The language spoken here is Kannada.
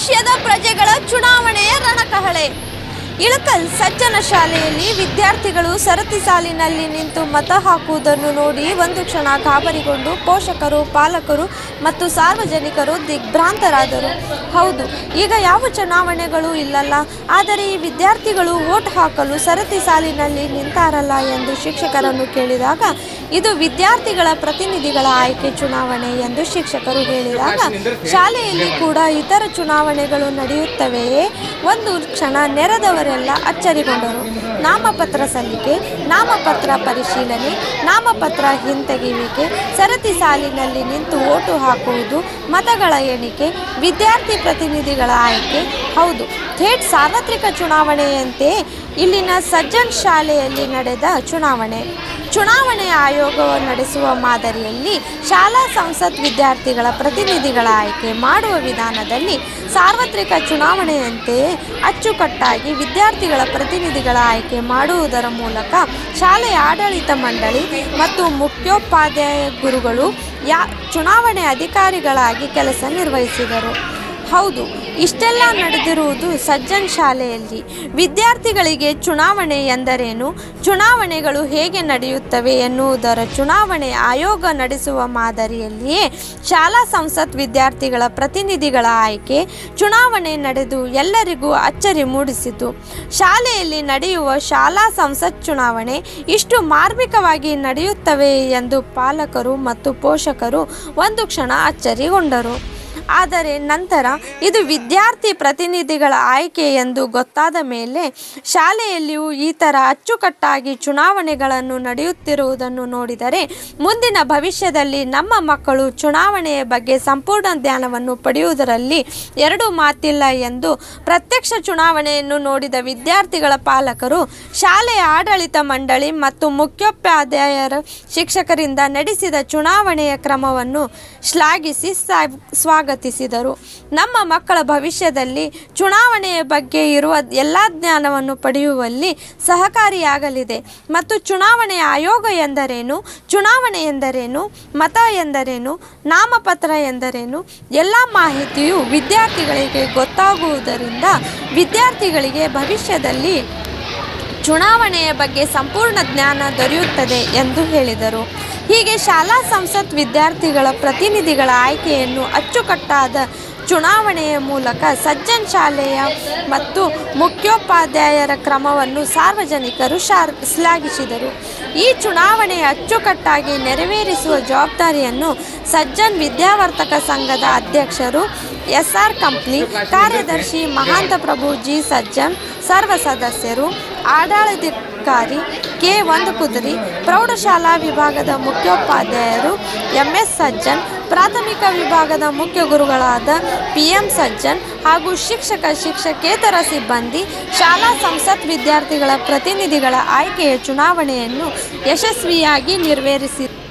ಭವಿಷ್ಯದ ಪ್ರಜೆಗಳ ಚುನಾವಣೆಯ ರಣಕಹಳೆ. ಇಳಕಲ್ ಸಜ್ಜನ ಶಾಲೆಯಲ್ಲಿ ವಿದ್ಯಾರ್ಥಿಗಳು ಸರತಿ ಸಾಲಿನಲ್ಲಿ ನಿಂತು ಮತ ಹಾಕುವುದನ್ನು ನೋಡಿ ಒಂದು ಕ್ಷಣ ಗಾಬರಿಗೊಂಡು ಪೋಷಕರು, ಪಾಲಕರು ಮತ್ತು ಸಾರ್ವಜನಿಕರು ದಿಗ್ಭ್ರಾಂತರಾದರು. ಹೌದು, ಈಗ ಯಾವ ಚುನಾವಣೆಗಳು ಇಲ್ಲಲ್ಲ, ಆದರೆ ಈ ವಿದ್ಯಾರ್ಥಿಗಳು ವೋಟ್ ಹಾಕಲು ಸರತಿ ಸಾಲಿನಲ್ಲಿ ನಿಂತಾರಲ್ಲ ಎಂದು ಶಿಕ್ಷಕರನ್ನು ಕೇಳಿದಾಗ ಇದು ವಿದ್ಯಾರ್ಥಿಗಳ ಪ್ರತಿನಿಧಿಗಳ ಆಯ್ಕೆ ಚುನಾವಣೆ ಎಂದು ಶಿಕ್ಷಕರು ಹೇಳಿದಾಗ ಶಾಲೆಯಲ್ಲಿ ಕೂಡ ಇತರ ಚುನಾವಣೆಗಳು ನಡೆಯುತ್ತವೆಯೇ? ಒಂದು ಕ್ಷಣ ನೆರೆದವರೆಲ್ಲ ಅಚ್ಚರಿಗೊಂಡರು. ನಾಮಪತ್ರ ಸಲ್ಲಿಕೆ, ನಾಮಪತ್ರ ಪರಿಶೀಲನೆ, ನಾಮಪತ್ರ ಹಿಂತೆಗೆಯುವಿಕೆ, ಸರತಿ ಸಾಲಿನಲ್ಲಿ ನಿಂತು ಓಟು ಹಾಕುವುದು, ಮತಗಳ ಎಣಿಕೆ, ವಿದ್ಯಾರ್ಥಿ ಪ್ರತಿನಿಧಿಗಳ ಆಯ್ಕೆ. ಹೌದು, ಥೇಟ್ ಸಾರ್ವತ್ರಿಕ ಚುನಾವಣೆಯಂತೆ ಇಲ್ಲಿನ ಸಜ್ಜನ್ ಶಾಲೆಯಲ್ಲಿ ನಡೆದ ಚುನಾವಣೆ ಆಯೋಗವು ನಡೆಸುವ ಮಾದರಿಯಲ್ಲಿ ಶಾಲಾ ಸಂಸತ್ ವಿದ್ಯಾರ್ಥಿಗಳ ಪ್ರತಿನಿಧಿಗಳ ಆಯ್ಕೆ ಮಾಡುವ ವಿಧಾನದಲ್ಲಿ ಸಾರ್ವತ್ರಿಕ ಚುನಾವಣೆಯಂತೆಯೇ ಅಚ್ಚುಕಟ್ಟಾಗಿ ವಿದ್ಯಾರ್ಥಿಗಳ ಪ್ರತಿನಿಧಿಗಳ ಆಯ್ಕೆ ಮಾಡುವುದರ ಮೂಲಕ ಶಾಲೆಯ ಆಡಳಿತ ಮಂಡಳಿ ಮತ್ತು ಮುಖ್ಯೋಪಾಧ್ಯಾಯ ಗುರುಗಳು ಚುನಾವಣೆ ಅಧಿಕಾರಿಗಳಾಗಿ ಕೆಲಸ ನಿರ್ವಹಿಸಿದರು. ಹೌದು, ಇಷ್ಟೆಲ್ಲ ನಡೆದಿರುವುದು ಸಜ್ಜನ್ ಶಾಲೆಯಲ್ಲಿ. ವಿದ್ಯಾರ್ಥಿಗಳಿಗೆ ಚುನಾವಣೆ ಎಂದರೇನು, ಚುನಾವಣೆಗಳು ಹೇಗೆ ನಡೆಯುತ್ತವೆ ಎನ್ನುವುದರ ಚುನಾವಣೆ ಆಯೋಗ ನಡೆಸುವ ಮಾದರಿಯಲ್ಲಿಯೇ ಶಾಲಾ ಸಂಸತ್ ವಿದ್ಯಾರ್ಥಿಗಳ ಪ್ರತಿನಿಧಿಗಳ ಆಯ್ಕೆ ಚುನಾವಣೆ ನಡೆದು ಎಲ್ಲರಿಗೂ ಅಚ್ಚರಿ ಮೂಡಿಸಿತು. ಶಾಲೆಯಲ್ಲಿ ನಡೆಯುವ ಶಾಲಾ ಸಂಸತ್ ಚುನಾವಣೆ ಇಷ್ಟು ಮಾರ್ಮಿಕವಾಗಿ ನಡೆಯುತ್ತವೆ ಎಂದು ಪಾಲಕರು ಮತ್ತು ಪೋಷಕರು ಒಂದು ಕ್ಷಣ ಅಚ್ಚರಿಗೊಂಡರು. ಆದರೆ ನಂತರ ಇದು ವಿದ್ಯಾರ್ಥಿ ಪ್ರತಿನಿಧಿಗಳ ಆಯ್ಕೆ ಎಂದು ಗೊತ್ತಾದ ಮೇಲೆ ಶಾಲೆಯಲ್ಲಿಯೂ ಈ ಥರ ಅಚ್ಚುಕಟ್ಟಾಗಿ ಚುನಾವಣೆಗಳನ್ನು ನಡೆಯುತ್ತಿರುವುದನ್ನು ನೋಡಿದರೆ ಮುಂದಿನ ಭವಿಷ್ಯದಲ್ಲಿ ನಮ್ಮ ಮಕ್ಕಳು ಚುನಾವಣೆಯ ಬಗ್ಗೆ ಸಂಪೂರ್ಣ ಜ್ಞಾನವನ್ನು ಪಡೆಯುವುದರಲ್ಲಿ ಎರಡು ಮಾತಿಲ್ಲ ಎಂದು ಪ್ರತ್ಯಕ್ಷ ಚುನಾವಣೆಯನ್ನು ನೋಡಿದ ವಿದ್ಯಾರ್ಥಿಗಳ ಪಾಲಕರು, ಶಾಲೆಯ ಆಡಳಿತ ಮಂಡಳಿ ಮತ್ತು ಮುಖ್ಯೋಪಾಧ್ಯಾಯರ ಶಿಕ್ಷಕರಿಂದ ನಡೆಸಿದ ಚುನಾವಣೆಯ ಕ್ರಮವನ್ನು ಶ್ಲಾಘಿಸಿ ಸ್ವಾಗತಿಸಿದರು. ನಮ್ಮ ಮಕ್ಕಳ ಭವಿಷ್ಯದಲ್ಲಿ ಚುನಾವಣೆಯ ಬಗ್ಗೆ ಇರುವ ಎಲ್ಲ ಜ್ಞಾನವನ್ನು ಪಡೆಯುವಲ್ಲಿ ಸಹಕಾರಿಯಾಗಲಿದೆ ಮತ್ತು ಚುನಾವಣೆಯ ಆಯೋಗ ಎಂದರೇನು, ಚುನಾವಣೆ ಎಂದರೇನು, ಮತ ಎಂದರೇನು, ನಾಮಪತ್ರ ಎಂದರೇನು ಎಲ್ಲ ಮಾಹಿತಿಯು ವಿದ್ಯಾರ್ಥಿಗಳಿಗೆ ಗೊತ್ತಾಗುವುದರಿಂದ ವಿದ್ಯಾರ್ಥಿಗಳಿಗೆ ಭವಿಷ್ಯದಲ್ಲಿ ಚುನಾವಣೆಯ ಬಗ್ಗೆ ಸಂಪೂರ್ಣ ಜ್ಞಾನ ದೊರೆಯುತ್ತದೆ ಎಂದು ಹೇಳಿದರು. ಹೀಗೆ ಶಾಲಾ ಸಂಸತ್ ವಿದ್ಯಾರ್ಥಿಗಳ ಪ್ರತಿನಿಧಿಗಳ ಆಯ್ಕೆಯನ್ನು ಅಚ್ಚುಕಟ್ಟಾದ ಚುನಾವಣೆಯ ಮೂಲಕ ಸಜ್ಜನ್ ಶಾಲೆಯ ಮತ್ತು ಮುಖ್ಯೋಪಾಧ್ಯಾಯರ ಕ್ರಮವನ್ನು ಸಾರ್ವಜನಿಕರು ಶ್ಲಾಘಿಸಿದರು. ಈ ಚುನಾವಣೆಯ ಅಚ್ಚುಕಟ್ಟಾಗಿ ನೆರವೇರಿಸುವ ಜವಾಬ್ದಾರಿಯನ್ನು ಸಜ್ಜನ್ ವಿದ್ಯಾವರ್ತಕ ಸಂಘದ ಅಧ್ಯಕ್ಷರು SR ಕಂಪ್ಲಿ, ಕಾರ್ಯದರ್ಶಿ ಮಹಾಂತ ಪ್ರಭು ಜಿ ಸಜ್ಜನ್, ಸರ್ವ ಸದಸ್ಯರು, ಆಡಳಿತಾಧಿಕಾರಿ K1 ಕುದುರಿ, ಪ್ರೌಢಶಾಲಾ ವಿಭಾಗದ ಮುಖ್ಯೋಪಾಧ್ಯಾಯರು MS ಸಜ್ಜನ್, ಪ್ರಾಥಮಿಕ ವಿಭಾಗದ ಮುಖ್ಯ ಗುರುಗಳಾದ PM ಸಜ್ಜನ್ ಹಾಗೂ ಶಿಕ್ಷಕೇತರ ಸಿಬ್ಬಂದಿ ಶಾಲಾ ಸಂಸತ್ ವಿದ್ಯಾರ್ಥಿಗಳ ಪ್ರತಿನಿಧಿಗಳ ಆಯ್ಕೆಯ ಚುನಾವಣೆಯನ್ನು ಯಶಸ್ವಿಯಾಗಿ ನೆರವೇರಿಸಿದರು.